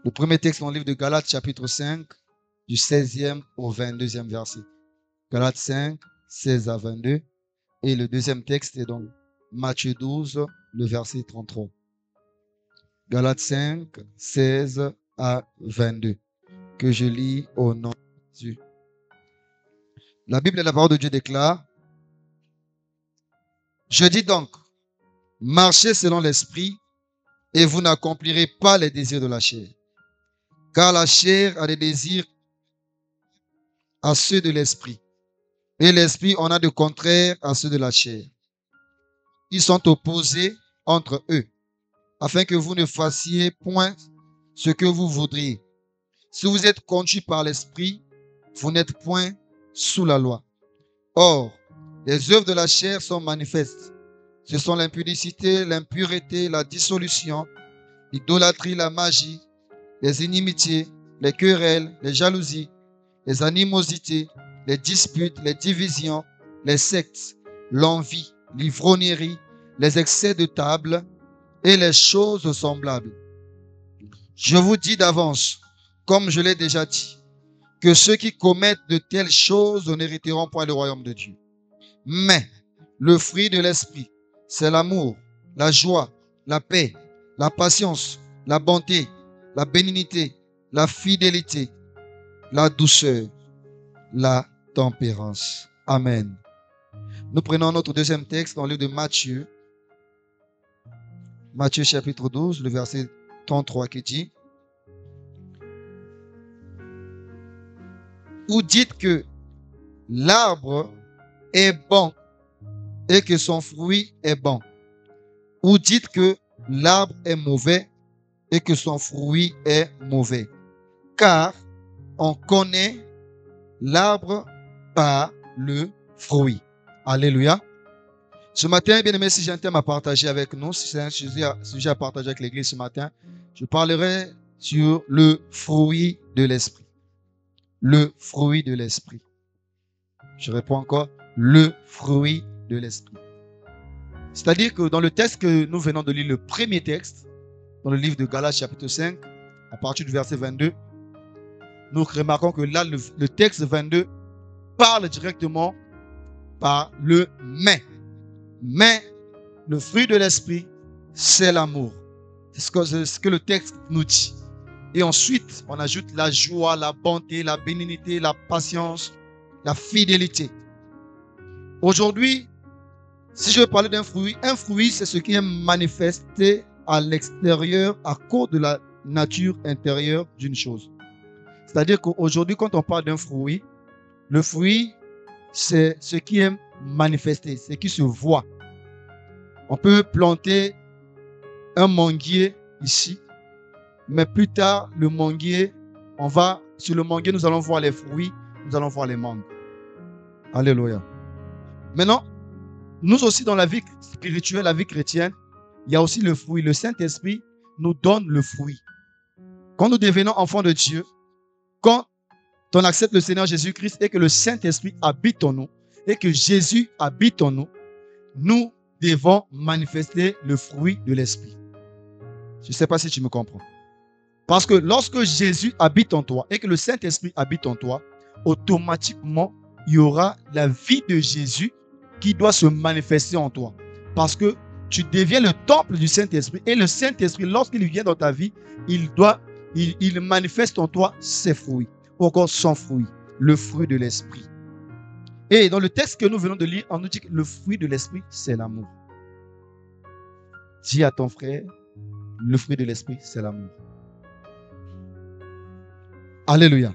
Le premier texte dans le livre de Galates, chapitre 5, du 16e au 22e verset. Galates 5, 16 à 22. Et le deuxième texte est dans Matthieu 12, le verset 33. Galates 5, 16 à 22. Que je lis au nom de Jésus. La Bible et la parole de Dieu déclare: je dis donc, marchez selon l'esprit, et vous n'accomplirez pas les désirs de la chair. Car la chair a des désirs à ceux de l'esprit, et l'esprit en a de contraire à ceux de la chair. Ils sont opposés entre eux, afin que vous ne fassiez point ce que vous voudriez. Si vous êtes conduits par l'esprit, vous n'êtes point sous la loi. Or, les œuvres de la chair sont manifestes. Ce sont l'impudicité, l'impureté, la dissolution, l'idolâtrie, la magie, les inimitiés, les querelles, les jalousies, les animosités, les disputes, les divisions, les sectes, l'envie, l'ivrognerie, les excès de table et les choses semblables. Je vous dis d'avance, comme je l'ai déjà dit, que ceux qui commettent de telles choses n'hériteront point le royaume de Dieu. Mais le fruit de l'esprit, c'est l'amour, la joie, la paix, la patience, la bonté, la bénignité, la fidélité, la douceur, la tempérance. Amen. Nous prenons notre deuxième texte dans le livre de Matthieu. Matthieu chapitre 12, le verset 33 qui dit: ou dites que l'arbre est bon et que son fruit est bon. Ou dites que l'arbre est mauvais et que son fruit est mauvais. Car on connaît l'arbre par le fruit. Alléluia. Ce matin, bien aimé, si j'ai un thème à partager avec nous, si c'est un sujet à partager avec l'église ce matin, je parlerai sur le fruit de l'esprit. Le fruit de l'esprit. Je réponds encore, le fruit de l'esprit. C'est-à-dire que dans le texte que nous venons de lire, le premier texte, dans le livre de Galates chapitre 5, à partir du verset 22, nous remarquons que là, le texte 22 parle directement par le mais. Mais le fruit de l'esprit, c'est l'amour. C'est ce que le texte nous dit. Et ensuite, on ajoute la joie, la bonté, la bénignité, la patience, la fidélité. Aujourd'hui, si je veux parler d'un fruit, un fruit, c'est ce qui est manifesté à l'extérieur à cause de la nature intérieure d'une chose. C'est-à-dire qu'aujourd'hui, quand on parle d'un fruit, le fruit, c'est ce qui est manifesté, ce qui se voit. On peut planter un manguier ici, mais plus tard, le manguier, sur le manguier, nous allons voir les fruits, nous allons voir les mangues. Alléluia. Maintenant, nous aussi dans la vie spirituelle, la vie chrétienne, il y a aussi le fruit. Le Saint-Esprit nous donne le fruit. Quand nous devenons enfants de Dieu, quand on accepte le Seigneur Jésus-Christ et que le Saint-Esprit habite en nous, et que Jésus habite en nous, nous devons manifester le fruit de l'Esprit. Je ne sais pas si tu me comprends. Parce que lorsque Jésus habite en toi et que le Saint-Esprit habite en toi, automatiquement, il y aura la vie de Jésus qui doit se manifester en toi. Parce que tu deviens le temple du Saint-Esprit. Et le Saint-Esprit, lorsqu'il vient dans ta vie, il manifeste en toi ses fruits. Ou encore son fruit, le fruit de l'Esprit. Et dans le texte que nous venons de lire, on nous dit que le fruit de l'Esprit, c'est l'amour. Dis à ton frère, le fruit de l'Esprit, c'est l'amour. Alléluia.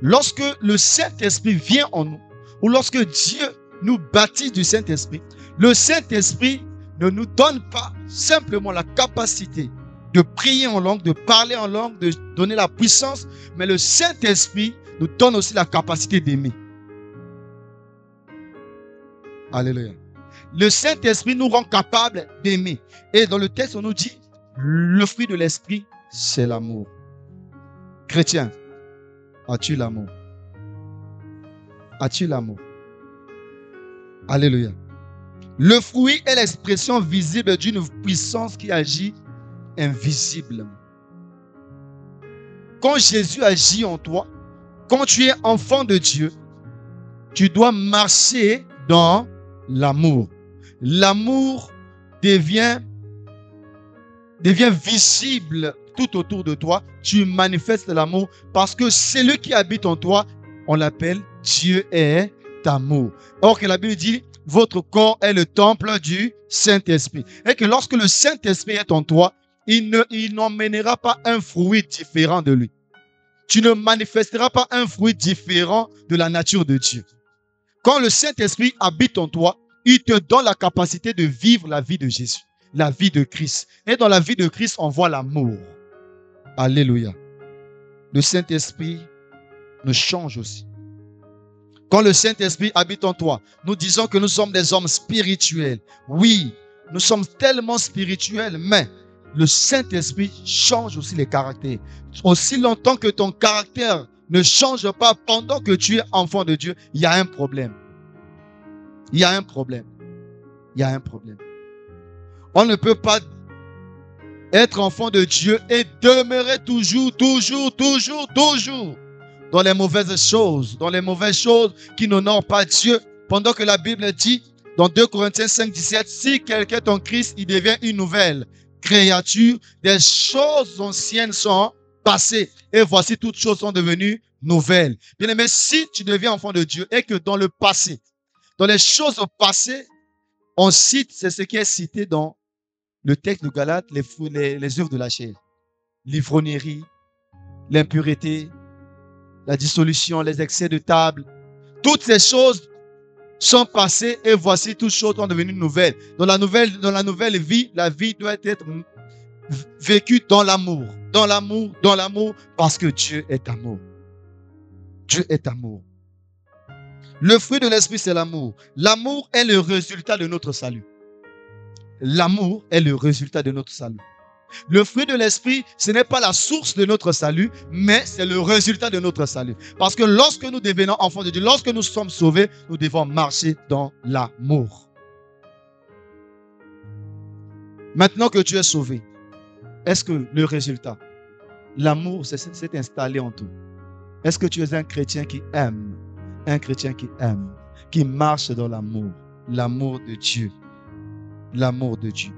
Lorsque le Saint-Esprit vient en nous, ou lorsque Dieu nous baptise du Saint-Esprit, le Saint-Esprit ne nous donne pas simplement la capacité de prier en langue, de parler en langue, de donner la puissance, mais le Saint-Esprit nous donne aussi la capacité d'aimer. Alléluia. Le Saint-Esprit nous rend capables d'aimer. Et dans le texte, on nous dit, le fruit de l'Esprit, c'est l'amour. Chrétien, as-tu l'amour? As-tu l'amour? Alléluia. Le fruit est l'expression visible d'une puissance qui agit invisiblement. quand Jésus agit en toi, quand tu es enfant de Dieu, tu dois marcher dans l'amour. L'amour devient visible tout autour de toi. Tu manifestes l'amour parce que celui qui habite en toi, on l'appelle Dieu est amour. Or que la Bible dit, votre corps est le temple du Saint-Esprit. Et que lorsque le Saint-Esprit est en toi, il n'emmènera pas un fruit différent de lui. Tu ne manifesteras pas un fruit différent de la nature de Dieu. Quand le Saint-Esprit habite en toi, il te donne la capacité de vivre la vie de Jésus, la vie de Christ. Et dans la vie de Christ, on voit l'amour. Alléluia. Le Saint-Esprit nous change aussi. Quand le Saint-Esprit habite en toi, nous disons que nous sommes des hommes spirituels. Oui, nous sommes tellement spirituels, mais le Saint-Esprit change aussi les caractères. Aussi longtemps que ton caractère ne change pas pendant que tu es enfant de Dieu, il y a un problème. Il y a un problème. Il y a un problème. On ne peut pas être enfant de Dieu et demeurer toujours dans les mauvaises choses qui n'honorent pas Dieu. Pendant que la Bible dit dans 2 Corinthiens 5, 17, si quelqu'un est en Christ, il devient une nouvelle créature. Des choses anciennes sont passées et voici toutes choses sont devenues nouvelles. Bien aimé, si tu deviens enfant de Dieu et que dans le passé, dans les choses passées, on cite, c'est ce qui est cité dans le texte de Galates, les œuvres de la chair. L'ivrognerie, l'impureté, la dissolution, les excès de table. Toutes ces choses sont passées et voici toutes choses sont devenues nouvelles. Dans la nouvelle vie, la vie doit être vécue dans l'amour. Dans l'amour, parce que Dieu est amour. Dieu est amour. Le fruit de l'esprit, c'est l'amour. L'amour est le résultat de notre salut. L'amour est le résultat de notre salut. Le fruit de l'esprit, ce n'est pas la source de notre salut, mais c'est le résultat de notre salut. Parce que lorsque nous devenons enfants de Dieu, lorsque nous sommes sauvés, nous devons marcher dans l'amour. Maintenant que tu es sauvé, est-ce que le résultat, l'amour s'est installé en toi? Est-ce que tu es un chrétien qui aime? Un chrétien qui aime, qui marche dans l'amour. L'amour de Dieu. L'amour de Dieu.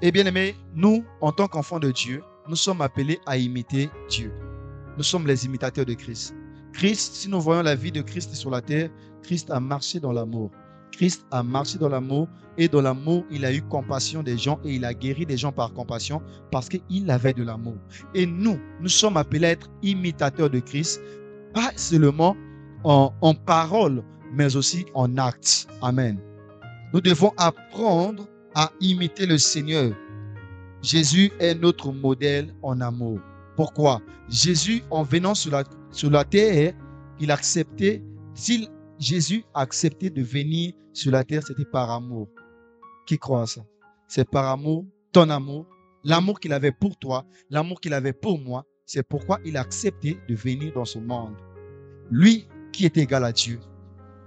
Et bien aimé, nous, en tant qu'enfants de Dieu, nous sommes appelés à imiter Dieu. Nous sommes les imitateurs de Christ. Christ, si nous voyons la vie de Christ sur la terre, Christ a marché dans l'amour. Christ a marché dans l'amour et dans l'amour, il a eu compassion des gens et il a guéri des gens par compassion parce qu'il avait de l'amour. Et nous sommes appelés à être imitateurs de Christ, pas seulement en parole, mais aussi en actes. Amen. Nous devons apprendre à imiter le Seigneur. Jésus est notre modèle en amour. Pourquoi? Jésus, en venant sur la terre, il acceptait, Jésus a accepté de venir sur la terre, c'était par amour. Qui croit à ça? C'est par amour, ton amour, l'amour qu'il avait pour toi, l'amour qu'il avait pour moi. C'est pourquoi il a accepté de venir dans ce monde. Lui qui était égal à Dieu,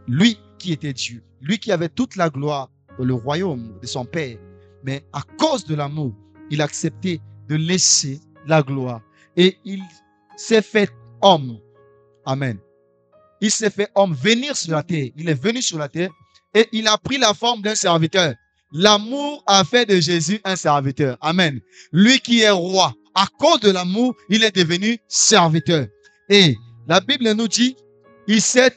lui qui était Dieu, lui qui avait toute la gloire dans le royaume de son Père. Mais à cause de l'amour, il a accepté de laisser la gloire. Et il s'est fait homme. Amen. Il s'est fait homme, venir sur la terre. Il est venu sur la terre et il a pris la forme d'un serviteur. L'amour a fait de Jésus un serviteur. Amen. Lui qui est roi, à cause de l'amour, il est devenu serviteur. Et la Bible nous dit, il s'est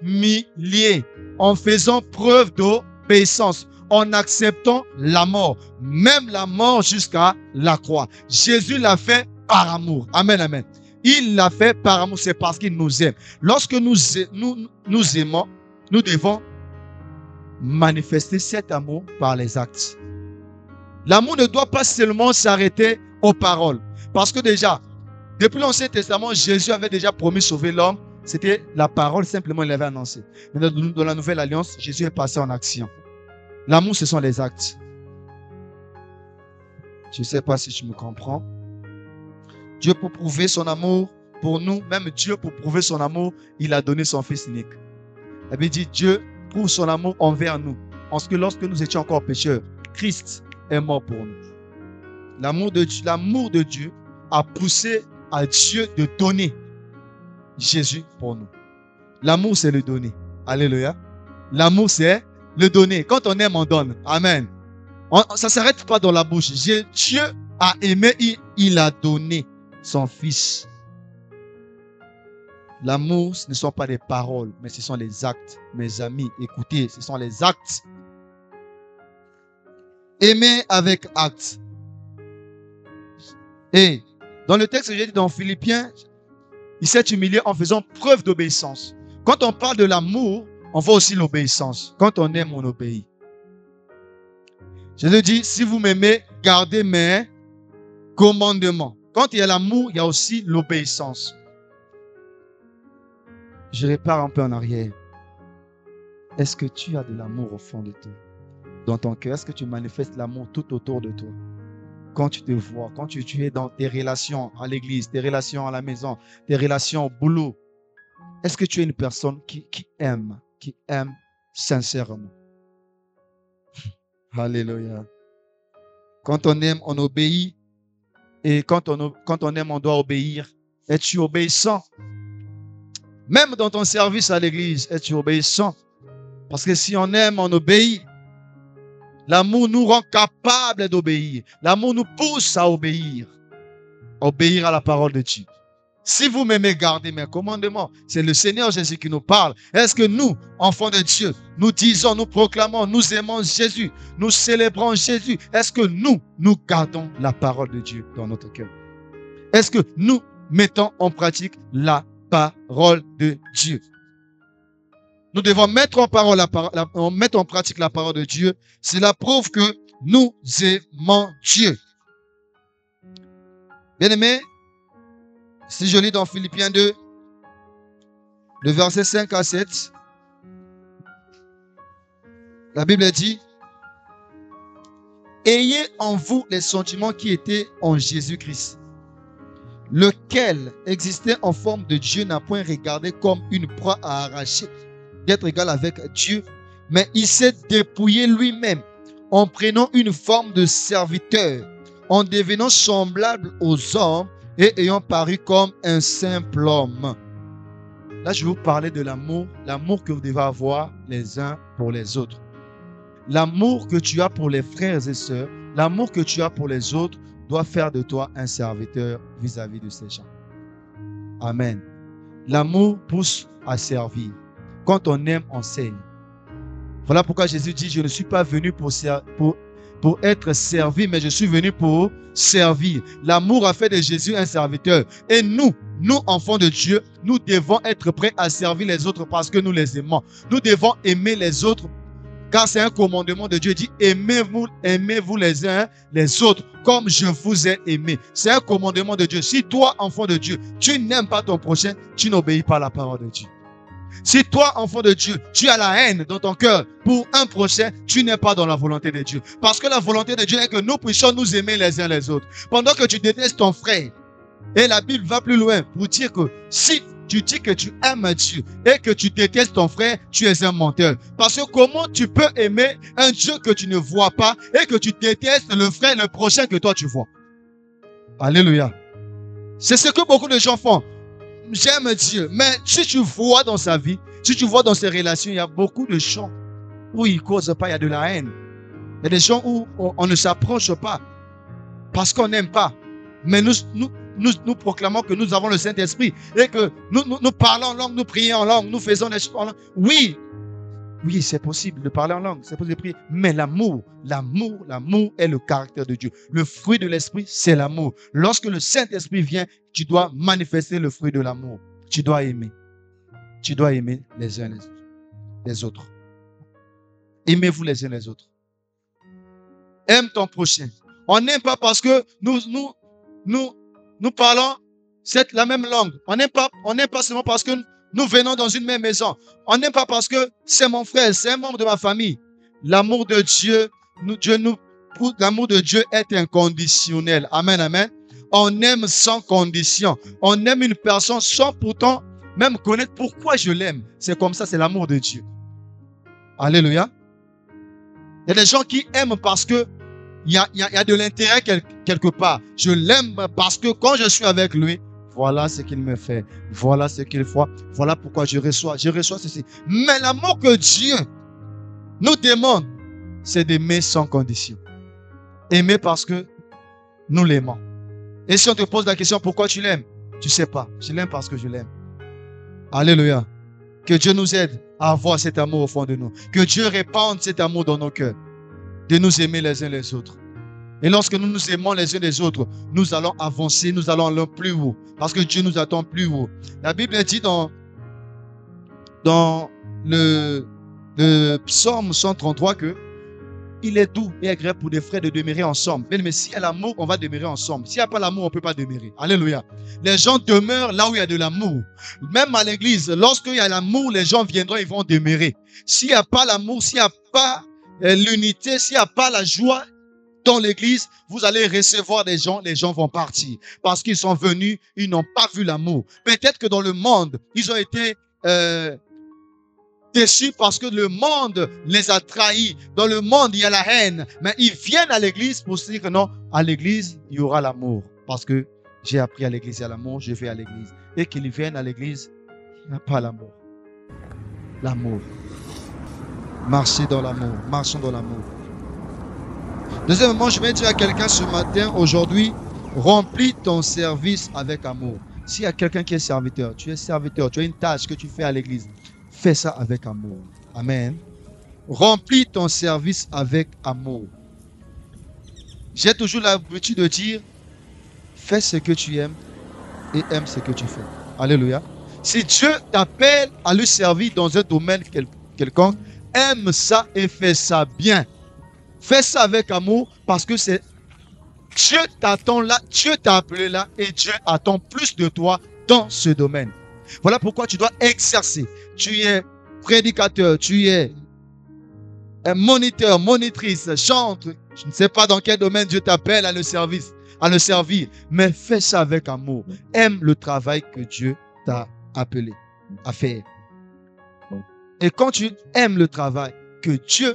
humilié en faisant preuve d'obéissance, en acceptant la mort, même la mort jusqu'à la croix. Jésus l'a fait par amour. Amen, amen. Il l'a fait par amour, c'est parce qu'il nous aime. Lorsque nous aimons, nous devons manifester cet amour par les actes. L'amour ne doit pas seulement s'arrêter aux paroles. Parce que déjà, depuis l'Ancien Testament, Jésus avait déjà promis sauver l'homme. C'était la parole, simplement, il l'avait annoncé. Mais dans la Nouvelle Alliance, Jésus est passé en action. L'amour, ce sont les actes. Je ne sais pas si tu me comprends. Dieu, pour prouver son amour pour nous, même Dieu, pour prouver son amour, il a donné son Fils unique. Il dit, Dieu prouve son amour envers nous. Parce que lorsque nous étions encore pécheurs, Christ est mort pour nous. L'amour de Dieu a poussé à Dieu de donner Jésus pour nous. L'amour, c'est le donner. Alléluia. L'amour, c'est le donner. Quand on aime, on donne. Amen. Ça ne s'arrête pas dans la bouche. Dieu a aimé, il a donné son Fils. L'amour, ce ne sont pas des paroles, mais ce sont les actes. Mes amis, écoutez, ce sont les actes. Aimer avec acte. Et dans le texte que j'ai dit dans Philippiens, il s'est humilié en faisant preuve d'obéissance. Quand on parle de l'amour, on voit aussi l'obéissance. Quand on aime, on obéit. Jésus dit, si vous m'aimez, gardez mes commandements. Quand il y a l'amour, il y a aussi l'obéissance. Je repars un peu en arrière. Est-ce que tu as de l'amour au fond de toi? Dans ton cœur, est-ce que tu manifestes l'amour tout autour de toi? Quand tu te vois, quand tu es dans tes relations à l'église, tes relations à la maison, tes relations au boulot, est-ce que tu es une personne qui aime sincèrement? Alléluia. Quand on aime, on obéit. Et quand on aime, on doit obéir. Es-tu obéissant? Même dans ton service à l'église, es-tu obéissant? Parce que si on aime, on obéit. L'amour nous rend capables d'obéir. L'amour nous pousse à obéir. Obéir à la parole de Dieu. Si vous m'aimez, gardez mes commandements. C'est le Seigneur Jésus qui nous parle. Est-ce que nous, enfants de Dieu, nous disons, nous proclamons, nous aimons Jésus, nous célébrons Jésus? Est-ce que nous gardons la parole de Dieu dans notre cœur? Est-ce que nous mettons en pratique la parole de Dieu? Nous devons mettre en pratique la parole de Dieu. Cela prouve que nous aimons Dieu. Bien-aimés, si je lis dans Philippiens 2, le verset 5 à 7, la Bible dit, « Ayez en vous les sentiments qui étaient en Jésus-Christ, lequel existait en forme de Dieu, n'a point regardé comme une proie à arracher, d'être égal avec Dieu, mais il s'est dépouillé lui-même en prenant une forme de serviteur, en devenant semblable aux hommes et ayant paru comme un simple homme. » Là, je vais vous parler de l'amour que vous devez avoir les uns pour les autres. L'amour que tu as pour les frères et sœurs, l'amour que tu as pour les autres doit faire de toi un serviteur vis-à-vis de ces gens. Amen. L'amour pousse à servir. Quand on aime, on saigne. Voilà pourquoi Jésus dit, je ne suis pas venu pour être servi, mais je suis venu pour servir. L'amour a fait de Jésus un serviteur. Et nous, enfants de Dieu, nous devons être prêts à servir les autres parce que nous les aimons. Nous devons aimer les autres car c'est un commandement de Dieu. Il dit, aimez-vous les uns les autres comme je vous ai aimé. C'est un commandement de Dieu. Si toi, enfant de Dieu, tu n'aimes pas ton prochain, tu n'obéis pas à la parole de Dieu. Si toi, enfant de Dieu, tu as la haine dans ton cœur pour un prochain, tu n'es pas dans la volonté de Dieu. Parce que la volonté de Dieu est que nous puissions nous aimer les uns les autres. Pendant que tu détestes ton frère, et la Bible va plus loin pour dire que si tu dis que tu aimes Dieu et que tu détestes ton frère, tu es un menteur. Parce que comment tu peux aimer un Dieu que tu ne vois pas et que tu détestes le frère, le prochain que toi tu vois? Alléluia. C'est ce que beaucoup de gens font. J'aime Dieu, mais si tu vois dans sa vie, si tu vois dans ses relations, il y a beaucoup de gens où il ne cause pas, il y a de la haine. Il y a des gens où on ne s'approche pas parce qu'on n'aime pas. Mais nous proclamons que nous avons le Saint-Esprit et que nous parlons en langue, nous prions en langue, nous faisons des choses en langue. Oui, c'est possible de parler en langue, c'est possible de prier. Mais l'amour est le caractère de Dieu. Le fruit de l'Esprit, c'est l'amour. Lorsque le Saint-Esprit vient, tu dois manifester le fruit de l'amour. Tu dois aimer. Tu dois aimer les uns les autres. Aimez-vous les uns les autres. Aime ton prochain. On n'aime pas parce que nous parlons la même langue. On n'aime pas seulement parce que nous venons dans une même maison. On n'aime pas parce que c'est mon frère, c'est un membre de ma famille. L'amour de Dieu, l'amour de Dieu est inconditionnel. Amen, amen. On aime sans condition. On aime une personne sans pourtant même connaître pourquoi je l'aime. C'est comme ça, c'est l'amour de Dieu. Alléluia. Il y a des gens qui aiment parce que il y a de l'intérêt quelque part. Je l'aime parce que quand je suis avec lui, voilà ce qu'il me fait. Voilà ce qu'il fait. Voilà pourquoi je reçois ceci. Mais l'amour que Dieu nous demande, c'est d'aimer sans condition. Aimer parce que nous l'aimons. Et si on te pose la question, pourquoi tu l'aimes? Tu sais pas. Je l'aime parce que je l'aime. Alléluia. Que Dieu nous aide à avoir cet amour au fond de nous. Que Dieu répande cet amour dans nos cœurs. De nous aimer les uns les autres. Et lorsque nous nous aimons les uns les autres, nous allons avancer, nous allons aller plus haut. Parce que Dieu nous attend plus haut. La Bible dit dans le psaume 133 que il est doux et agréable pour des frères de demeurer ensemble. Mais s'il y a l'amour, on va demeurer ensemble. S'il n'y a pas l'amour, on ne peut pas demeurer. Alléluia. Les gens demeurent là où il y a de l'amour. Même à l'église, lorsqu'il y a l'amour, les gens viendront, ils vont demeurer. S'il n'y a pas l'amour, s'il n'y a pas l'unité, s'il n'y a pas la joie dans l'église, vous allez recevoir des gens, les gens vont partir. Parce qu'ils sont venus, ils n'ont pas vu l'amour. Peut-être que dans le monde, ils ont été déçus parce que le monde les a trahis. Dans le monde, il y a la haine. Mais ils viennent à l'église pour se dire que non, à l'église, il y aura l'amour. Parce que j'ai appris à l'église, il y a l'amour, je vais à l'église. Et qu'ils viennent à l'église, il n'y a pas l'amour. L'amour. Marchez dans l'amour. Marchons dans l'amour. Deuxièmement, je vais dire à quelqu'un ce matin, aujourd'hui, remplis ton service avec amour. S'il y a quelqu'un qui est serviteur, tu as une tâche que tu fais à l'église, fais ça avec amour. Amen. Remplis ton service avec amour. J'ai toujours l'habitude de dire, fais ce que tu aimes et aime ce que tu fais. Alléluia. Si Dieu t'appelle à le servir dans un domaine quelconque, aime ça et fais ça bien. Fais ça avec amour parce que c'est Dieu t'attend là, Dieu t'a appelé là et Dieu attend plus de toi dans ce domaine. Voilà pourquoi tu dois exercer. Tu es prédicateur, tu es un moniteur, monitrice, chante. Je ne sais pas dans quel domaine Dieu t'appelle à le servir, mais fais ça avec amour. Aime le travail que Dieu t'a appelé à faire. Et quand tu aimes le travail que Dieu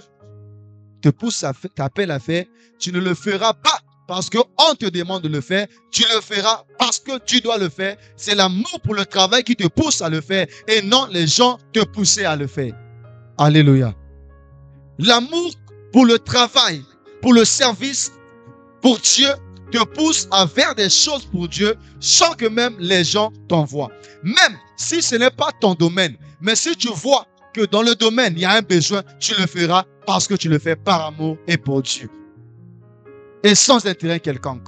te pousse t'appelle à faire, tu ne le feras pas parce qu'on te demande de le faire, tu le feras parce que tu dois le faire. C'est l'amour pour le travail qui te pousse à le faire et non les gens te pousser à le faire. Alléluia. L'amour pour le travail, pour le service, pour Dieu, te pousse à faire des choses pour Dieu sans que même les gens t'envoient. Même si ce n'est pas ton domaine, mais si tu vois que dans le domaine, il y a un besoin, tu le feras parce que tu le fais par amour et pour Dieu. Et sans intérêt quelconque.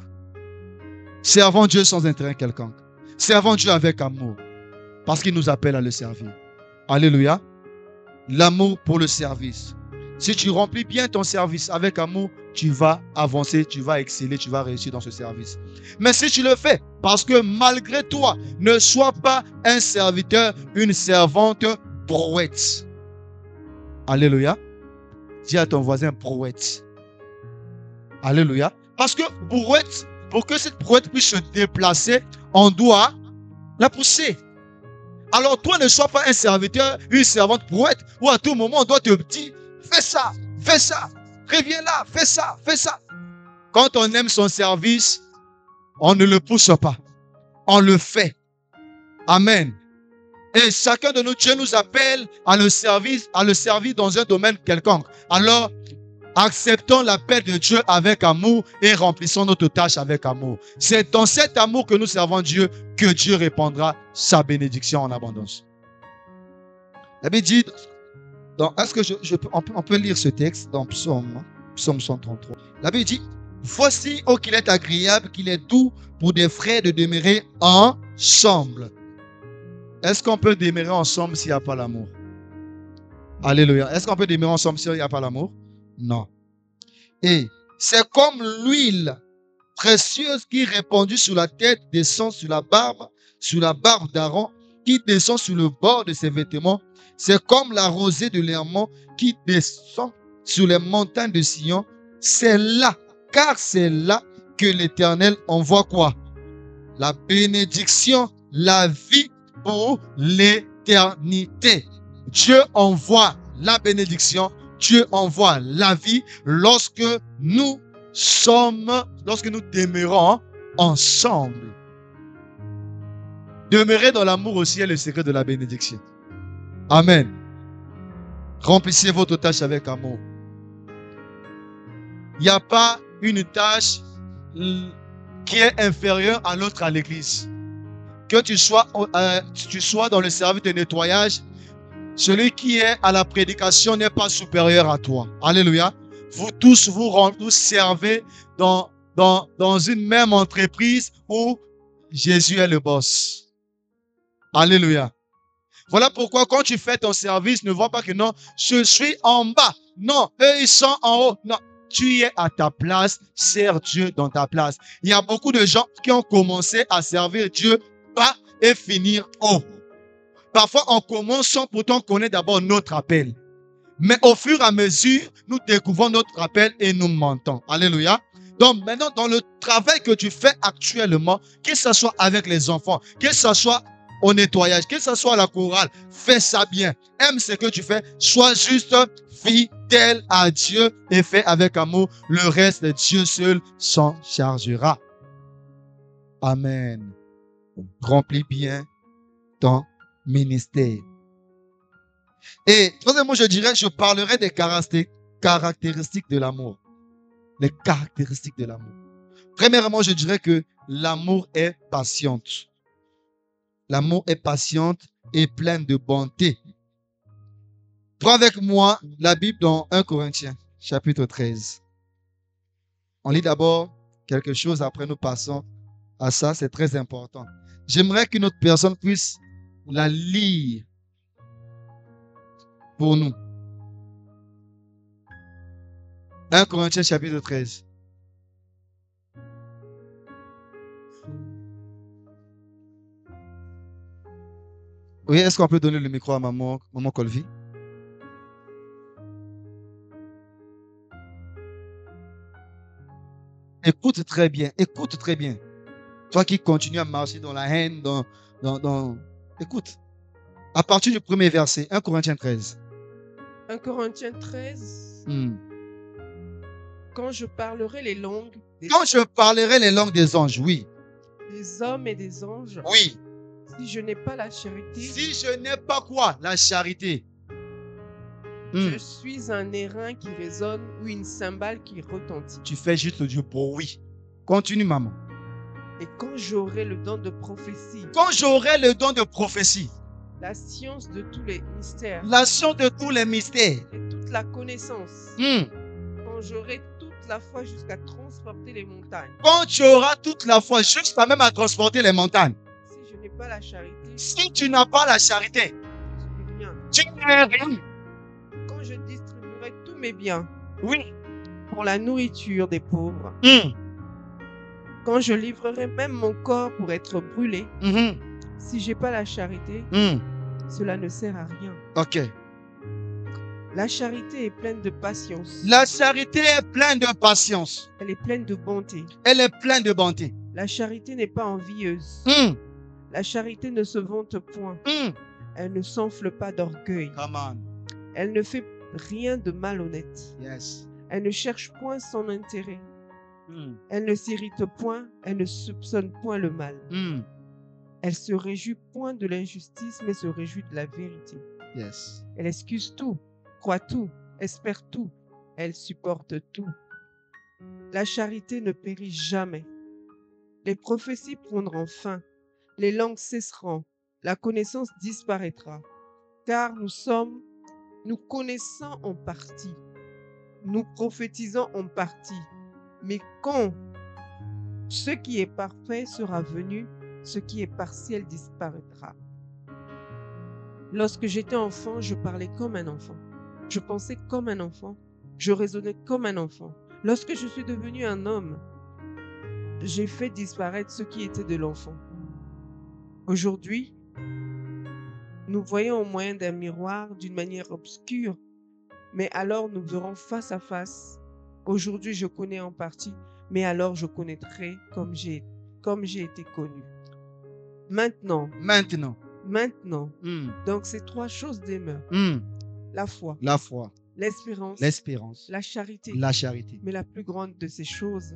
Servons Dieu sans intérêt quelconque. Servons Dieu avec amour. Parce qu'il nous appelle à le servir. Alléluia. L'amour pour le service. Si tu remplis bien ton service avec amour, tu vas avancer, tu vas exceller, tu vas réussir dans ce service. Mais si tu le fais parce que malgré toi, ne sois pas un serviteur, une servante brouette. Alléluia. Dis à ton voisin brouette. Alléluia. Parce que brouette, pour que cette brouette puisse se déplacer, on doit la pousser. Alors toi, ne sois pas un serviteur, une servante brouette, où à tout moment on doit te dire, fais ça, reviens là, fais ça. Quand on aime son service, on ne le pousse pas, on le fait. Amen. Et chacun de nous, Dieu nous appelle à le servir dans un domaine quelconque. Alors, acceptons l'appel de Dieu avec amour et remplissons notre tâche avec amour. C'est dans cet amour que nous servons Dieu que Dieu répandra sa bénédiction en abondance. La Bible dit, est-ce que on peut lire ce texte dans Psaume 133. La Bible dit, voici, oh qu'il est agréable, qu'il est doux pour des frères de demeurer ensemble. Est-ce qu'on peut demeurer ensemble s'il n'y a pas l'amour? Alléluia. Est-ce qu'on peut demeurer ensemble s'il n'y a pas l'amour? Non. Et c'est comme l'huile précieuse qui répandue sur la tête descend sur la barbe d'Aaron, qui descend sur le bord de ses vêtements. C'est comme la rosée de l'Hermon qui descend sur les montagnes de Sion. C'est là, car c'est là que l'Éternel envoie quoi? La bénédiction, la vie pour l'éternité. Dieu envoie la bénédiction, Dieu envoie la vie lorsque nous lorsque nous demeurons ensemble. Demeurer dans l'amour aussi est le secret de la bénédiction. Amen. Remplissez votre tâche avec amour. Il n'y a pas une tâche qui est inférieure à l'autre à l'église. Que tu sois dans le service de nettoyage, celui qui est à la prédication n'est pas supérieur à toi. Alléluia. Vous tous servez dans une même entreprise où Jésus est le boss. Alléluia. Voilà pourquoi quand tu fais ton service, ne vois pas que non, je suis en bas. Non, eux ils sont en haut. Non, tu es à ta place, sers Dieu dans ta place. Il y a beaucoup de gens qui ont commencé à servir Dieu bas et finir haut. Parfois, on commence sans pourtant connaître d'abord notre appel. Mais au fur et à mesure, nous découvrons notre appel et nous montons. Alléluia. Donc maintenant, dans le travail que tu fais actuellement, que ce soit avec les enfants, que ce soit au nettoyage, que ce soit à la chorale, fais ça bien. Aime ce que tu fais. Sois juste fidèle à Dieu et fais avec amour. Le reste, Dieu seul s'en chargera. Amen. Remplis bien ton ministère. Et troisièmement, je parlerai des caractéristiques de l'amour. Les caractéristiques de l'amour. Premièrement, je dirais que l'amour est patiente. L'amour est patiente et pleine de bonté. Prends avec moi la Bible dans 1 Corinthiens, chapitre 13. On lit d'abord quelque chose, après nous passons à ça, c'est très important. J'aimerais qu'une autre personne puisse la lire pour nous. 1 Corinthiens chapitre 13. Oui, est-ce qu'on peut donner le micro à maman Colvi? Écoute très bien, écoute très bien. Toi qui continues à marcher dans la haine, écoute. À partir du premier verset, 1 Corinthiens 13. 1 Corinthiens 13. Quand je parlerai les langues des anges, oui. Des hommes et des anges. Oui. Si je n'ai pas la charité. Si je n'ai pas quoi? La charité. Je suis un airain qui résonne ou une cymbale qui retentit. Tu fais juste le Dieu pour oui. Continue, maman. Et quand j'aurai le don de prophétie. Quand j'aurai le don de prophétie. La science de tous les mystères. La science de tous les mystères. Et toute la connaissance. Quand j'aurai toute la foi jusqu'à transporter les montagnes. Quand tu auras toute la foi jusqu'à même à transporter les montagnes. Si je n'ai pas la charité. Si tu n'as pas la charité. Tu n'es rien. Quand je distribuerai tous mes biens. Oui. Pour la nourriture des pauvres. Quand je livrerai même mon corps pour être brûlé. Si j'ai pas la charité, cela ne sert à rien. Ok. La charité est pleine de patience. La charité est pleine de patience. Elle est pleine de bonté. Elle est pleine de bonté. La charité n'est pas envieuse. La charité ne se vante point. Elle ne s'enfle pas d'orgueil. Elle ne fait rien de malhonnête. Yes. Elle ne cherche point son intérêt. Elle ne s'irrite point. Elle ne soupçonne point le mal. Elle se réjouit point de l'injustice, mais se réjouit de la vérité. Yes. Elle excuse tout, croit tout, espère tout. Elle supporte tout. La charité ne périt jamais. Les prophéties prendront fin. Les langues cesseront. La connaissance disparaîtra. Car nous connaissons en partie. Nous prophétisons en partie. Mais quand ce qui est parfait sera venu, ce qui est partiel disparaîtra. Lorsque j'étais enfant, je parlais comme un enfant. Je pensais comme un enfant. Je raisonnais comme un enfant. Lorsque je suis devenu un homme, j'ai fait disparaître ce qui était de l'enfant. Aujourd'hui, nous voyons au moyen d'un miroir d'une manière obscure, mais alors nous verrons face à face. Aujourd'hui, je connais en partie, mais alors je connaîtrai comme j'ai été connu. Maintenant. Donc ces trois choses demeurent. La foi. l'espérance, la charité. la charité. Mais la plus grande de ces choses,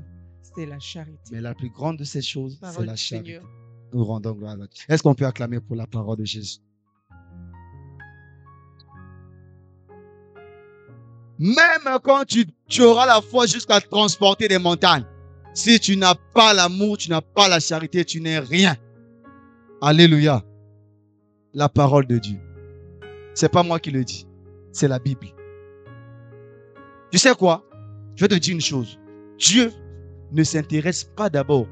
c'est la charité. Mais la plus grande de ces choses, c'est Parole la du charité. Seigneur. Nous rendons gloire à Dieu. Est-ce qu'on peut acclamer pour la parole de Jésus? Même quand tu auras la foi jusqu'à transporter des montagnes, si tu n'as pas l'amour, tu n'as pas la charité, tu n'es rien. Alléluia. La parole de Dieu. C'est pas moi qui le dis. C'est la Bible. Tu sais quoi? Je vais te dire une chose. Dieu ne s'intéresse pas d'abord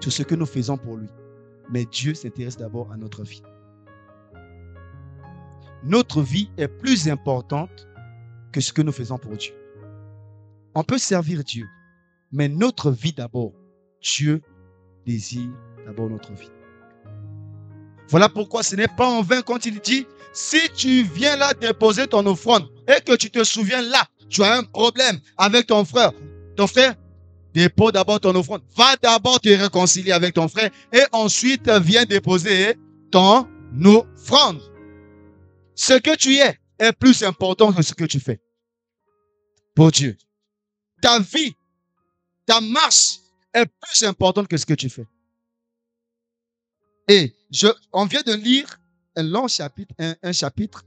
sur ce que nous faisons pour lui. Mais Dieu s'intéresse d'abord à notre vie. Notre vie est plus importante que ce que nous faisons pour Dieu. On peut servir Dieu, mais notre vie d'abord. Dieu désire d'abord notre vie. Voilà pourquoi ce n'est pas en vain quand il dit, si tu viens là déposer ton offrande et que tu te souviens là, tu as un problème avec ton frère, dépose d'abord ton offrande. Va d'abord te réconcilier avec ton frère et ensuite viens déposer ton offrande. Ce que tu es plus important que ce que tu fais pour Dieu. Ta vie, ta marche est plus importante que ce que tu fais. Et on vient de lire un long chapitre, un chapitre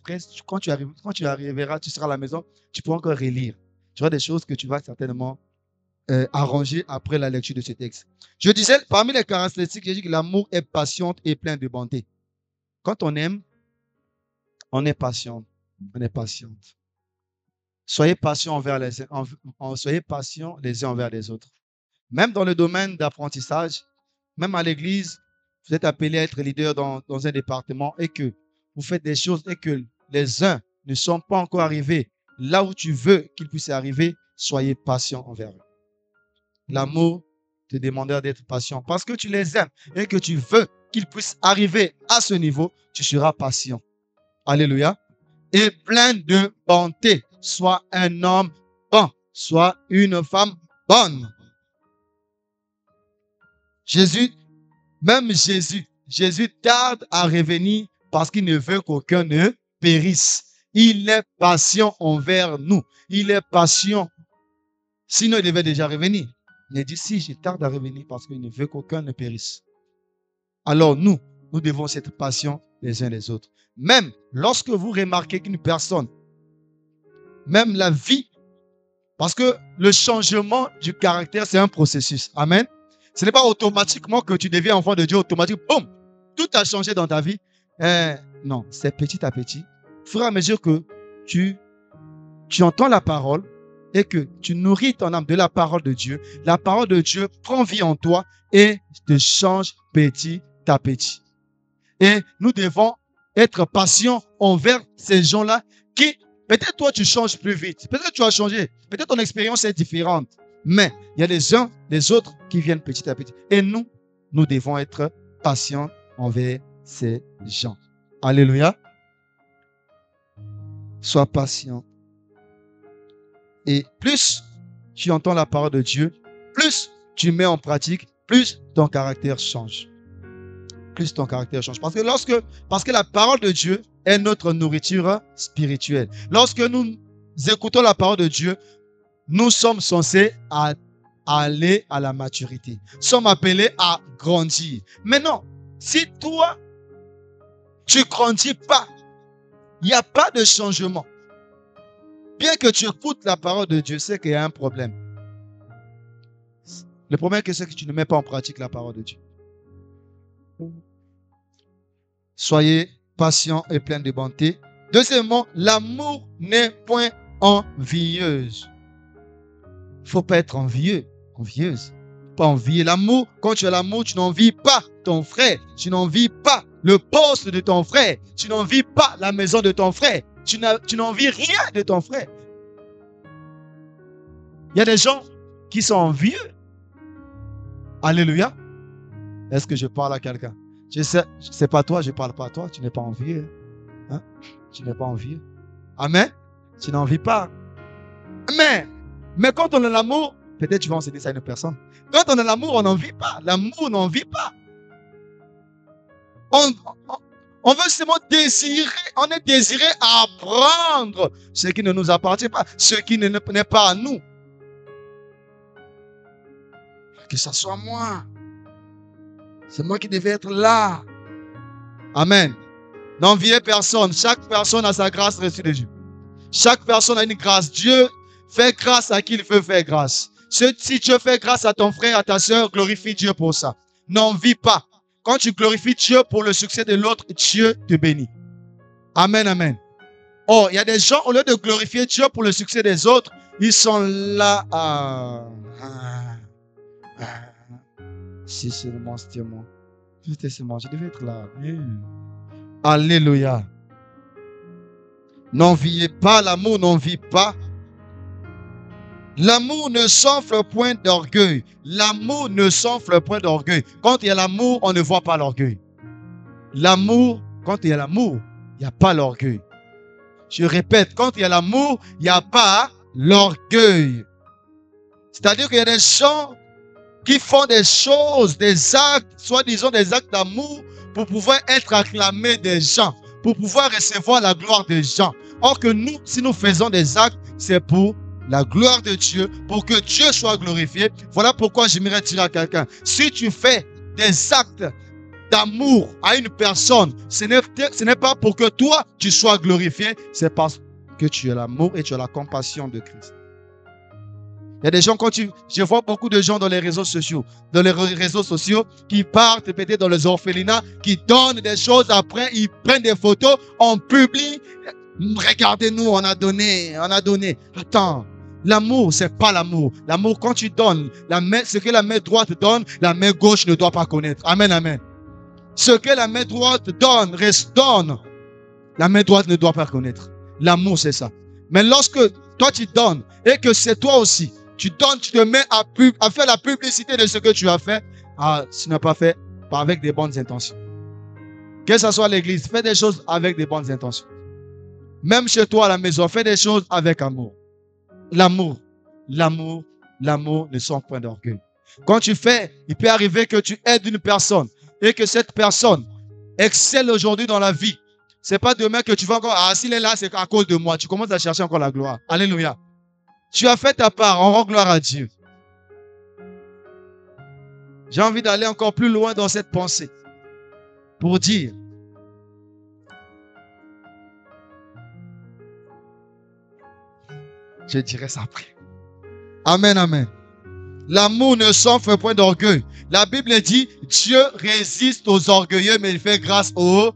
13. Quand tu arriveras, tu seras à la maison, tu pourras encore relire. Tu auras des choses que tu vas certainement arranger après la lecture de ce texte. Je disais, parmi les caractéristiques, j'ai dit que l'amour est patient et plein de bonté. Quand on aime, on est patient. On est patiente. Soyez patients soyez patients les uns envers les autres. Même dans le domaine d'apprentissage, même à l'église, vous êtes appelés à être leader dans un département et que vous faites des choses et que les uns ne sont pas encore arrivés là où tu veux qu'ils puissent arriver, soyez patients envers eux. L'amour te demandera d'être patient parce que tu les aimes et que tu veux qu'ils puissent arriver à ce niveau, tu seras patient. Alléluia. Et plein de bonté. Sois un homme bon. Sois une femme bonne. Jésus tarde à revenir parce qu'il ne veut qu'aucun ne périsse. Il est patient envers nous. Il est patient. Sinon, il devait déjà revenir. Il a dit, si je tarde à revenir parce qu'il ne veut qu'aucun ne périsse. Alors nous devons être patients les uns les autres. Même lorsque vous remarquez qu'une personne, même la vie, parce que le changement du caractère, c'est un processus. Amen. Ce n'est pas automatiquement que tu deviens enfant de Dieu, automatiquement, boum, tout a changé dans ta vie. Non, c'est petit à petit. Au fur et à mesure que tu entends la parole et que tu nourris ton âme de la parole de Dieu, la parole de Dieu prend vie en toi et te change petit à petit. Et nous devons être patients envers ces gens-là qui, peut-être toi, tu changes plus vite. Peut-être tu as changé. Peut-être ton expérience est différente. Mais il y a les uns, les autres qui viennent petit à petit. Et nous devons être patients envers ces gens. Alléluia. Sois patient. Et plus tu entends la parole de Dieu, plus tu mets en pratique, plus ton caractère change. Plus ton caractère change. Parce que la parole de Dieu est notre nourriture spirituelle. Lorsque nous écoutons la parole de Dieu, nous sommes censés aller à la maturité. Nous sommes appelés à grandir. Mais non, si toi, tu ne grandis pas, il n'y a pas de changement. Bien que tu écoutes la parole de Dieu, c'est qu'il y a un problème. Le problème, c'est que tu ne mets pas en pratique la parole de Dieu. Soyez patients et pleins de bonté. Deuxièmement, l'amour n'est point envieuse. Il ne faut pas être envieuse. Pas envier l'amour. Quand tu as l'amour, tu n'envies pas ton frère. Tu n'envies pas le poste de ton frère. Tu n'envies pas la maison de ton frère. Tu n'envies rien de ton frère. Il y a des gens qui sont envieux. Alléluia. Est-ce que je parle à quelqu'un? Je sais pas toi, je ne parle pas à toi. Tu n'es pas envieux. Hein? Tu n'es pas envieux. Amen. Tu n'envies pas. Mais quand on a l'amour, peut-être tu vas enseigner ça à une personne. Quand on a l'amour, on n'envie pas. L'amour n'envie pas. On veut seulement désirer, on est désiré à apprendre ce qui ne nous appartient pas, ce qui n'est pas à nous. Que ce soit moi. C'est moi qui devais être là. Amen. N'enviez personne. Chaque personne a sa grâce reçue de Dieu. Chaque personne a une grâce. Dieu fait grâce à qui il veut faire grâce. Si Dieu fait grâce à ton frère, à ta soeur, glorifie Dieu pour ça. N'envie pas. Quand tu glorifies Dieu pour le succès de l'autre, Dieu te bénit. Amen, amen. Oh, il y a des gens, au lieu de glorifier Dieu pour le succès des autres, ils sont là à... Si seulement c'était moi. C'était seulement, je devais être là. Alléluia. N'enviez pas, l'amour n'envie pas. L'amour ne s'enfle point d'orgueil. L'amour ne s'enfle point d'orgueil. Quand il y a l'amour, on ne voit pas l'orgueil. L'amour, quand il y a l'amour, il n'y a pas l'orgueil. Je répète, quand il y a l'amour, il n'y a pas l'orgueil. C'est-à-dire qu'il y a des gens qui font des choses, des actes, soit disons des actes d'amour, pour pouvoir être acclamés des gens, pour pouvoir recevoir la gloire des gens. Or que nous, si nous faisons des actes, c'est pour la gloire de Dieu, pour que Dieu soit glorifié. Voilà pourquoi j'aimerais dire à quelqu'un, si tu fais des actes d'amour à une personne, ce n'est pas pour que toi, tu sois glorifié, c'est parce que tu as l'amour et tu as la compassion de Christ. Il y a des gens, je vois beaucoup de gens dans les réseaux sociaux, qui partent peut-être dans les orphelinats, qui donnent des choses, après ils prennent des photos, on publie, regardez-nous, on a donné. Attends, l'amour, c'est pas l'amour. L'amour, quand tu donnes, ce que la main droite donne, la main gauche ne doit pas connaître. Amen, amen. Ce que la main droite donne, la main droite ne doit pas connaître. L'amour, c'est ça. Mais lorsque toi tu donnes, et que c'est toi aussi, tu donnes, tu te mets à faire la publicité de ce que tu as fait, tu n'as pas fait avec des bonnes intentions. Que ce soit à l'église, fais des choses avec des bonnes intentions. Même chez toi à la maison, fais des choses avec amour. L'amour ne sont point d'orgueil. Quand tu fais, il peut arriver que tu aides une personne et que cette personne excelle aujourd'hui dans la vie. C'est pas demain que tu vas encore, s'il est là, c'est à cause de moi. Tu commences à chercher encore la gloire. Alléluia. Tu as fait ta part, on rend gloire à Dieu. J'ai envie d'aller encore plus loin dans cette pensée pour dire, je dirai ça après. Amen, amen. L'amour ne s'enfle point d'orgueil. La Bible dit, Dieu résiste aux orgueilleux, mais il fait grâce aux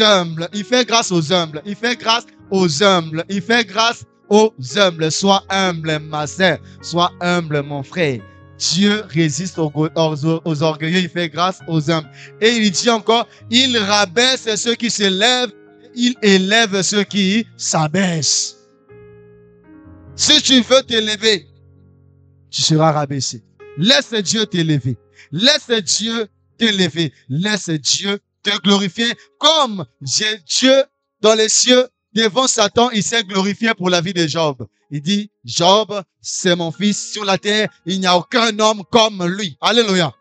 humbles. Il fait grâce aux humbles. Il fait grâce aux humbles. Il fait grâce aux humbles. Sois humble, ma sœur. Sois humble, mon frère. Dieu résiste aux orgueilleux. Il fait grâce aux humbles. Et il dit encore, il rabaisse ceux qui s'élèvent. Il élève ceux qui s'abaissent. Si tu veux t'élever, tu seras rabaissé. Laisse Dieu t'élever. Laisse Dieu t'élever. Laisse Dieu te glorifier comme Dieu dans les cieux devant Satan, il s'est glorifié pour la vie de Job. Il dit, Job, c'est mon fils sur la terre, il n'y a aucun homme comme lui. Alléluia.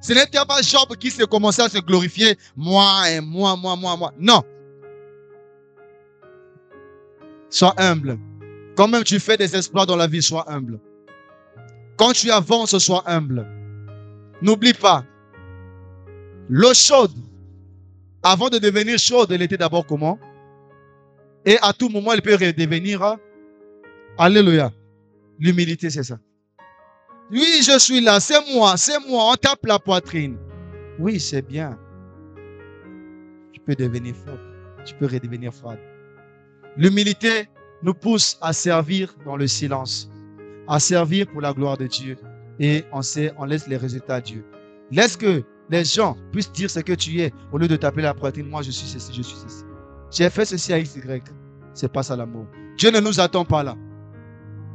Ce n'était pas Job qui s'est commencé à se glorifier, moi et moi. Non. Sois humble. Quand même tu fais des exploits dans la vie, sois humble. Quand tu avances, sois humble. N'oublie pas, l'eau chaude, avant de devenir chaude, elle était d'abord comment? Et à tout moment, elle peut redevenir. Alléluia. L'humilité, c'est ça. Oui, je suis là, c'est moi, on tape la poitrine. Oui, c'est bien. Tu peux devenir fort, tu peux redevenir froide. L'humilité nous pousse à servir dans le silence, à servir pour la gloire de Dieu. Et on laisse les résultats à Dieu. Laisse que les gens puissent dire ce que tu es, au lieu de taper la poitrine, moi je suis ceci, je suis ceci. J'ai fait ceci à XY. C'est pas ça l'amour. Dieu ne nous attend pas là.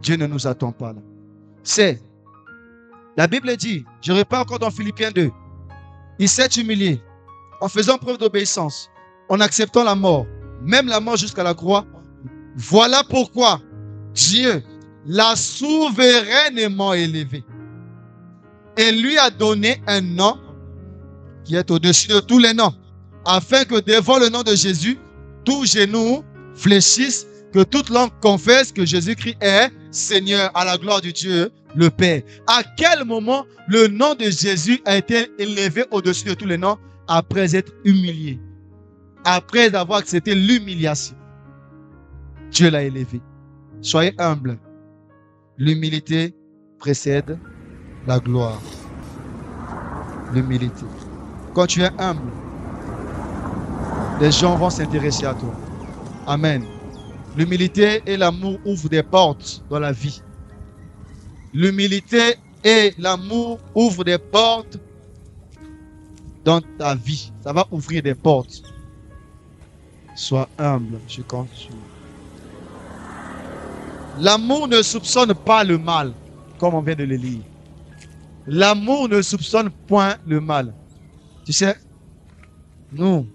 Dieu ne nous attend pas là. C'est, la Bible dit, je repars encore dans Philippiens 2, il s'est humilié en faisant preuve d'obéissance, en acceptant la mort, même la mort jusqu'à la croix. Voilà pourquoi Dieu l'a souverainement élevé et lui a donné un nom qui est au-dessus de tous les noms. afin que devant le nom de Jésus, tout genou fléchisse, que toute langue confesse que Jésus-Christ est Seigneur à la gloire du Dieu, le Père. À quel moment le nom de Jésus a été élevé au-dessus de tous les noms? Après être humilié. Après avoir accepté l'humiliation. Dieu l'a élevé. Soyez humble. L'humilité précède la gloire. L'humilité. Quand tu es humble, les gens vont s'intéresser à toi. Amen. L'humilité et l'amour ouvrent des portes dans la vie. L'humilité et l'amour ouvrent des portes dans ta vie. Ça va ouvrir des portes. Sois humble. Je continue. L'amour ne soupçonne pas le mal, comme on vient de le lire. L'amour ne soupçonne point le mal. Tu sais, nous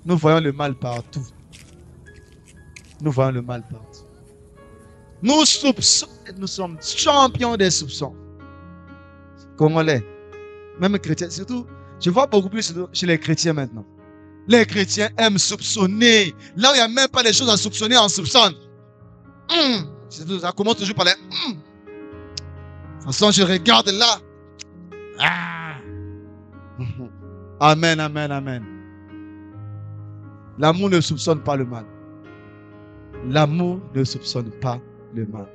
voyons le mal partout. Nous voyons le mal partout. Nous sommes champions des soupçons. Congolais, même chrétiens, surtout, je vois beaucoup plus chez les chrétiens maintenant. Les chrétiens aiment soupçonner. Là où il n'y a même pas des choses à soupçonner, on soupçonne. Ça commence toujours par les de toute façon, je regarde là. Ah. Amen, amen, amen. L'amour ne soupçonne pas le mal. L'amour ne soupçonne pas le mal.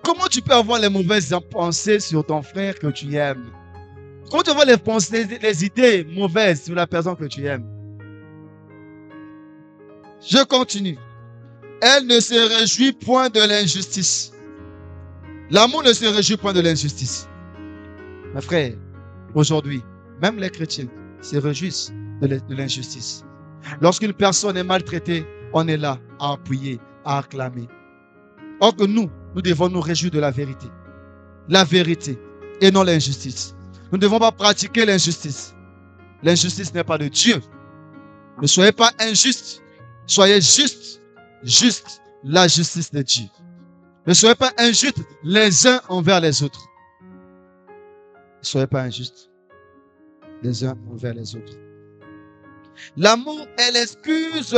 Comment tu peux avoir les mauvaises pensées sur ton frère que tu aimes? Comment tu peux avoir les idées mauvaises sur la personne que tu aimes? Je continue. Elle ne se réjouit point de l'injustice. L'amour ne se réjouit point de l'injustice. Mes frères, aujourd'hui, même les chrétiens se réjouissent de l'injustice. Lorsqu'une personne est maltraitée, on est là à appuyer, à acclamer. Or que nous devons nous réjouir de la vérité. La vérité et non l'injustice. Nous ne devons pas pratiquer l'injustice. L'injustice n'est pas de Dieu. Ne soyez pas injustes. Soyez justes. Juste la justice de Dieu. Ne soyez pas injustes les uns envers les autres. Ne soyez pas injustes les uns envers les autres. L'amour, elle excuse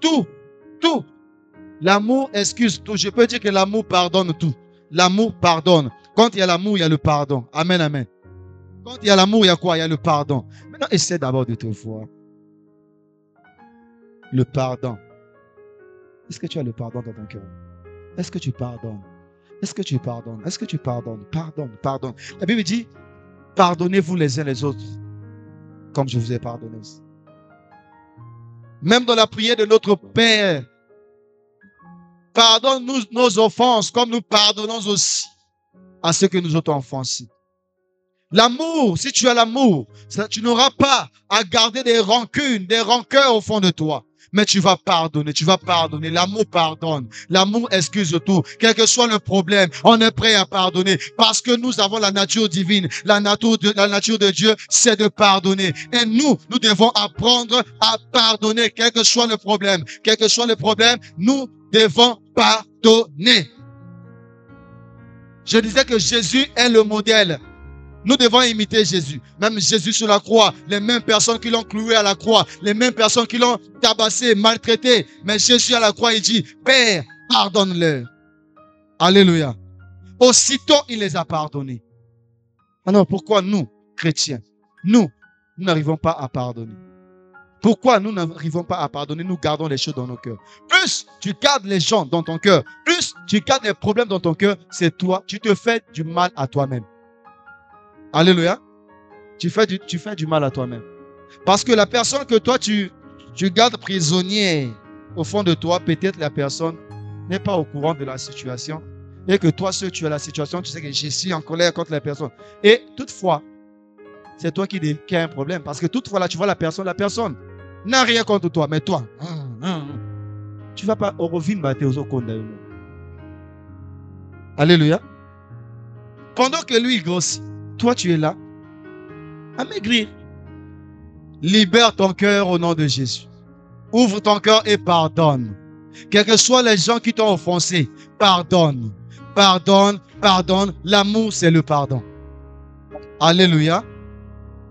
tout. Tout. L'amour excuse tout. Je peux dire que l'amour pardonne tout. L'amour pardonne. Quand il y a l'amour, il y a le pardon. Amen, amen. Quand il y a l'amour, il y a quoi? Il y a le pardon. Maintenant, essaie d'abord de te voir. Le pardon. Est-ce que tu as le pardon dans ton cœur? Est-ce que tu pardonnes? Est-ce que tu pardonnes? Est-ce que tu pardonnes? Pardonne, pardonne. La Bible dit, pardonnez-vous les uns les autres, comme je vous ai pardonné. Même dans la prière de notre Père, pardonne-nous nos offenses, comme nous pardonnons aussi à ceux que nous autres offensés. L'amour, si tu as l'amour, tu n'auras pas à garder des rancunes, des rancœurs au fond de toi. Mais tu vas pardonner, tu vas pardonner. L'amour pardonne. L'amour excuse tout. Quel que soit le problème, on est prêt à pardonner. Parce que nous avons la nature divine. La nature de Dieu, c'est de pardonner. Et nous devons apprendre à pardonner. Quel que soit le problème. Quel que soit le problème, nous devons pardonner. Je disais que Jésus est le modèle. Nous devons imiter Jésus. Même Jésus sur la croix, les mêmes personnes qui l'ont cloué à la croix, les mêmes personnes qui l'ont tabassé, maltraité. Mais Jésus à la croix, il dit, Père, pardonne-leur. Alléluia. Aussitôt, il les a pardonnés. Alors, pourquoi nous, chrétiens, nous n'arrivons pas à pardonner? Pourquoi nous n'arrivons pas à pardonner? Nous gardons les choses dans nos cœurs. Plus tu gardes les gens dans ton cœur, plus tu gardes les problèmes dans ton cœur, c'est toi, tu te fais du mal à toi-même. Alléluia. Tu fais du mal à toi-même. Parce que la personne que toi, tu gardes prisonnière au fond de toi, peut-être la personne n'est pas au courant de la situation. Et que toi, seul, tu as la situation, tu sais que je suis en colère contre la personne. Et toutefois, c'est toi qui as un problème. Parce que toutefois, là, tu vois la personne n'a rien contre toi. Mais toi, tu ne vas pas au revin battre aux okonda. Alléluia. Pendant que lui, il grossit, toi, tu es là à maigrir. Libère ton cœur au nom de Jésus. Ouvre ton cœur et pardonne. Quels que soient les gens qui t'ont offensé, pardonne. Pardonne, pardonne. L'amour, c'est le pardon. Alléluia.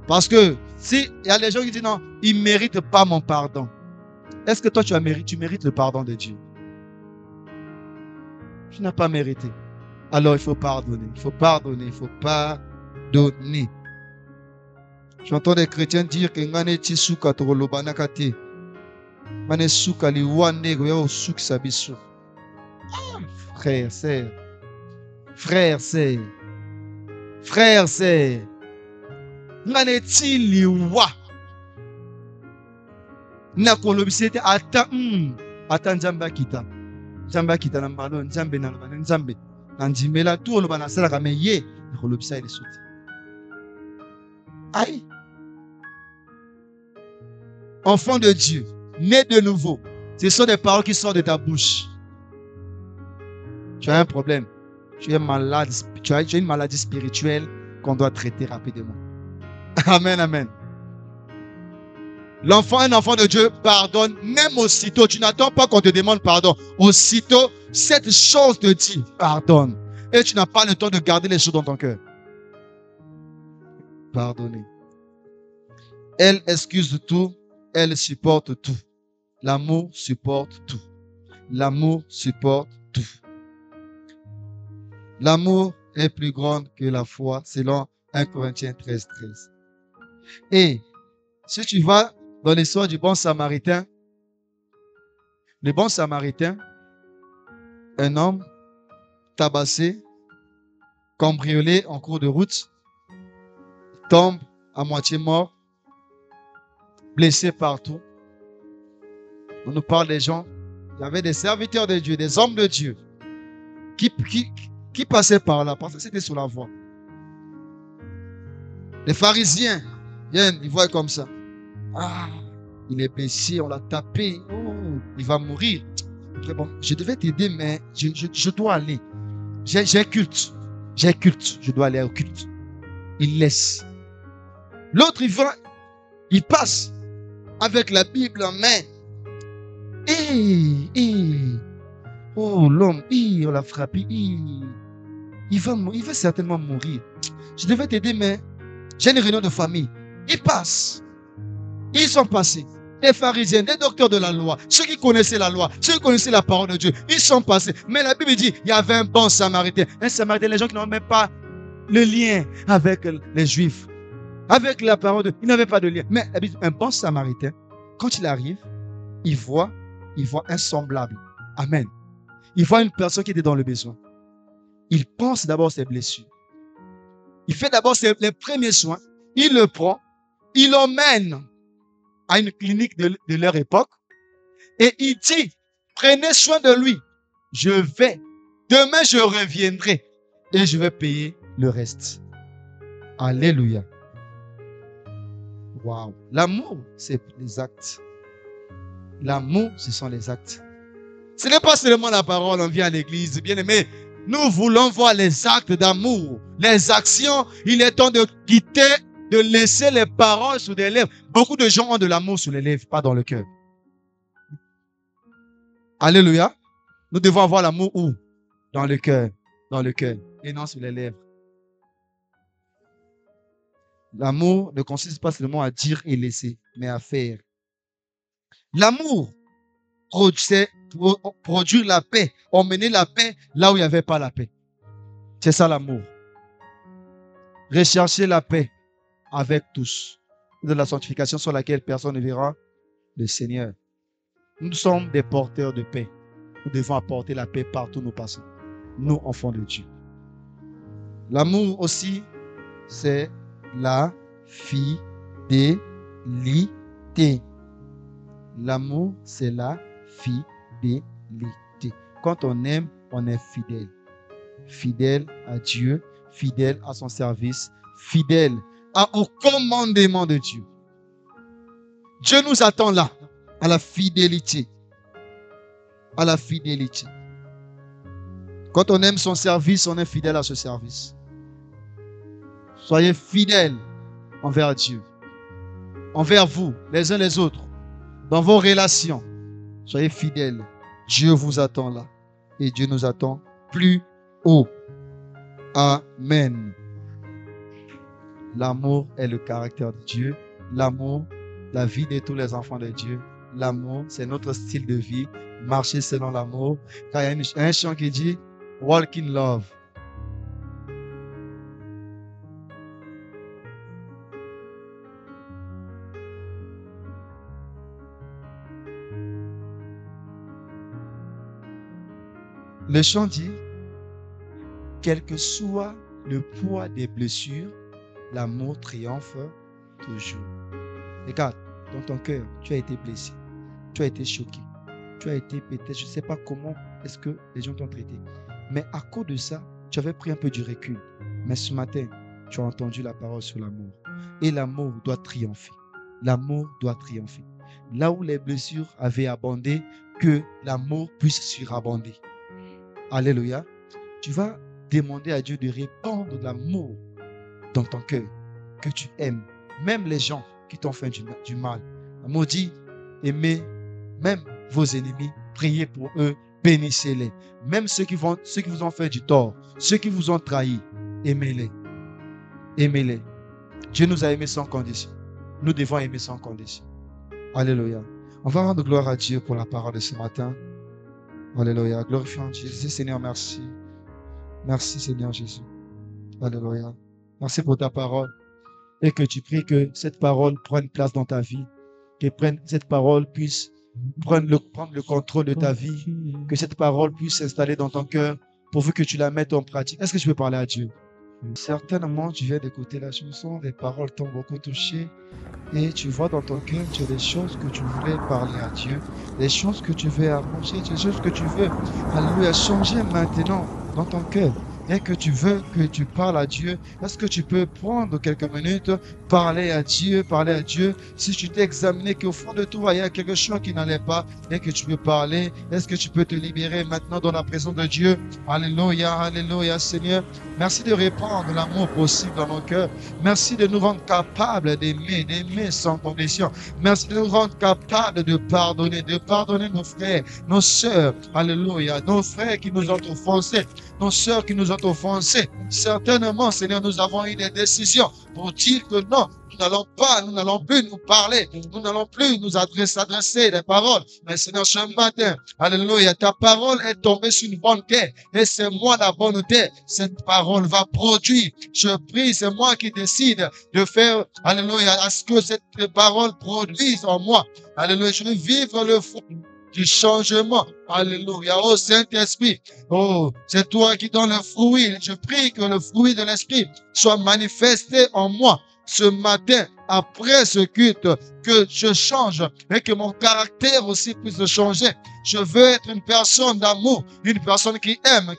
Parce que Si il y a des gens qui disent non, ils ne méritent pas mon pardon. Est-ce que toi tu mérites le pardon de Dieu? Tu n'as pas mérité. Alors il faut pardonner. Il faut pardonner. Il faut pardonner. J'entends des chrétiens dire que ngane tisuka toloba nakate. Mane suka liwande goyo suk sabiso. Frère, c'est. Frère, c'est. Frère, c'est. Ngane ti liwa. Na kolobisete ata ata nzamba kita. Nzamba kita na mbalo nzambe na loba nzambe. Na ndimela tout loba na sala kame ye kolobisa ile suti. Aïe. Enfant de Dieu, né de nouveau, ce sont des paroles qui sortent de ta bouche. Tu as un problème. Tu es malade. Tu as une maladie spirituelle qu'on doit traiter rapidement. Amen, amen. Un enfant de Dieu pardonne même aussitôt. Tu n'attends pas qu'on te demande pardon. Aussitôt, cette chose te dit pardonne. Et tu n'as pas le temps de garder les choses dans ton cœur. Pardonner. Elle excuse tout. Elle supporte tout. L'amour supporte tout. L'amour supporte tout. L'amour est plus grand que la foi, selon 1 Corinthiens 13, 13. Et si tu vas dans l'histoire du bon samaritain, le bon samaritain, un homme tabassé, cambriolé en cours de route, tombe à moitié mort, blessé partout. On nous parle des gens, il y avait des serviteurs de Dieu, des hommes de Dieu, qui passaient par là, parce que c'était sur la voie. Les pharisiens viennent, ils voient comme ça. Ah, il est blessé, on l'a tapé, oh, il va mourir. Okay, bon, je devais t'aider, mais je dois aller. J'ai culte, je dois aller au culte. Il laisse. L'autre, il va, il passe avec la Bible en main. Oh, l'homme, on l'a frappé. Il va certainement mourir. Je devais t'aider, mais j'ai une réunion de famille. Il passe. Ils sont passés. Des pharisiens, des docteurs de la loi, ceux qui connaissaient la loi, ceux qui connaissaient la parole de Dieu, ils sont passés. Mais la Bible dit, il y avait un bon samaritain. Un samaritain, les gens qui n'ont même pas le lien avec les Juifs. Avec la parole de Dieu, ils n'avaient pas de lien. Mais un bon samaritain, quand il arrive, il voit un semblable. Amen. Il voit une personne qui était dans le besoin. Il pense d'abord ses blessures. Il fait d'abord les premiers soins. Il le prend. Il l'emmène à une clinique de leur époque. Et il dit, prenez soin de lui. Demain je reviendrai. Et je vais payer le reste. Alléluia. Wow. L'amour, c'est les actes. L'amour, ce sont les actes. Ce n'est pas seulement la parole, on vient à l'église, bien aimé. Nous voulons voir les actes d'amour, les actions. Il est temps de quitter, de laisser les paroles sur les lèvres. Beaucoup de gens ont de l'amour sur les lèvres, pas dans le cœur. Alléluia. Nous devons avoir l'amour où? Dans le cœur. Dans le cœur. Et non sur les lèvres. L'amour ne consiste pas seulement à dire et laisser, mais à faire. L'amour produit la paix, emmener la paix là où il n'y avait pas la paix. C'est ça l'amour. Rechercher la paix avec tous. De la sanctification sur laquelle personne ne verra le Seigneur. Nous sommes des porteurs de paix. Nous devons apporter la paix partout où nous passons. Nous, enfants de Dieu. L'amour aussi, c'est la fidélité. L'amour, c'est la fidélité. Quand on aime, on est fidèle. Fidèle à Dieu, fidèle à son service, fidèle au commandement de Dieu. Dieu nous attend là, à la fidélité. À la fidélité. Quand on aime son service, on est fidèle à ce service. Soyez fidèles envers Dieu, envers vous, les uns les autres, dans vos relations. Soyez fidèles. Dieu vous attend là. Et Dieu nous attend plus haut. Amen. L'amour est le caractère de Dieu. L'amour, la vie de tous les enfants de Dieu. L'amour, c'est notre style de vie. Marcher selon l'amour. Quand il y a un chant qui dit Walk in love. Le chant dit, quel que soit le poids des blessures, l'amour triomphe toujours. Regarde, dans ton cœur, tu as été blessé, tu as été choqué, tu as été peut-être, je ne sais pas comment est-ce que les gens t'ont traité. Mais à cause de ça, tu avais pris un peu du recul. Mais ce matin, tu as entendu la parole sur l'amour. Et l'amour doit triompher. L'amour doit triompher. Là où les blessures avaient abondé, que l'amour puisse surabonder. Alléluia. Tu vas demander à Dieu de répandre de l'amour dans ton cœur, que tu aimes, même les gens qui t'ont fait du mal. L'amour dit, aimez même vos ennemis, priez pour eux, bénissez-les. Même ceux qui vous ont fait du tort, ceux qui vous ont trahi, aimez-les. Aimez-les. Dieu nous a aimés sans condition. Nous devons aimer sans condition. Alléluia. On va rendre gloire à Dieu pour la parole de ce matin. Alléluia. Glorifions Jésus. Seigneur, merci. Merci, Seigneur Jésus. Alléluia. Merci pour ta parole. Et que tu pries que cette parole prenne place dans ta vie. Que cette parole puisse prendre le contrôle de ta vie. Que cette parole puisse s'installer dans ton cœur pourvu que tu la mettes en pratique. Est-ce que tu peux parler à Dieu? Certainement, tu viens d'écouter la chanson, les paroles t'ont beaucoup touché et tu vois dans ton cœur, tu as des choses que tu voulais parler à Dieu, des choses que tu veux arranger, des choses que tu veux, alléluia, changer maintenant dans ton cœur et que tu veux que tu parles à Dieu. Est-ce que tu peux prendre quelques minutes, parler à Dieu, si tu t'es examiné qu'au fond de toi, il y a quelque chose qui n'allait pas et que tu peux parler, est-ce que tu peux te libérer maintenant dans la présence de Dieu? Alléluia, alléluia, Seigneur. Merci de répandre l'amour possible dans nos cœurs. Merci de nous rendre capables d'aimer sans condition. Merci de nous rendre capables de pardonner nos frères, nos sœurs. Alléluia. Nos frères qui nous ont offensés, nos sœurs qui nous ont offensés. Certainement, Seigneur, nous avons eu des décisions pour dire que non, nous n'allons plus nous parler, nous n'allons plus nous adresser des paroles. Mais Seigneur, ce matin, alléluia, ta parole est tombée sur une bonne terre et c'est moi la bonne terre. Cette parole va produire. Je prie, c'est moi qui décide de faire, alléluia, à ce que cette parole produise en moi. Alléluia, je veux vivre le fruit du changement. Alléluia. Oh Saint-Esprit, oh, c'est toi qui donnes le fruit. Je prie que le fruit de l'Esprit soit manifesté en moi ce matin, après ce culte, que je change et que mon caractère aussi puisse changer. Je veux être une personne d'amour, une personne qui aime,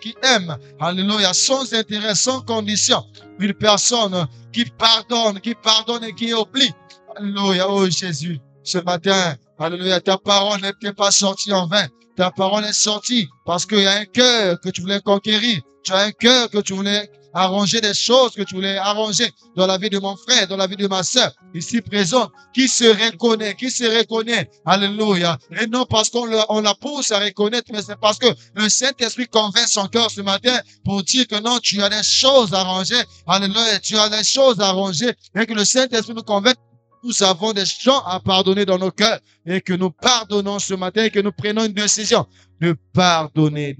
alléluia, sans intérêt, sans condition, une personne qui pardonne et qui oublie. Alléluia, oh Jésus, ce matin, alléluia, ta parole n'était pas sortie en vain. Ta parole est sortie parce qu'il y a un cœur que tu voulais conquérir. Tu as un cœur que tu voulais arranger, des choses que tu voulais arranger dans la vie de mon frère, dans la vie de ma sœur, ici présente, qui se reconnaît, alléluia. Et non parce qu'on la pousse à reconnaître, mais c'est parce que le Saint-Esprit convainc son cœur ce matin pour dire que non, tu as des choses à arranger, alléluia, tu as des choses à arranger, et que le Saint-Esprit nous convainc. Nous avons des gens à pardonner dans nos cœurs et que nous pardonnons ce matin et que nous prenons une décision de pardonner,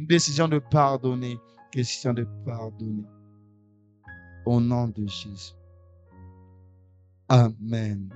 au nom de Jésus. Amen.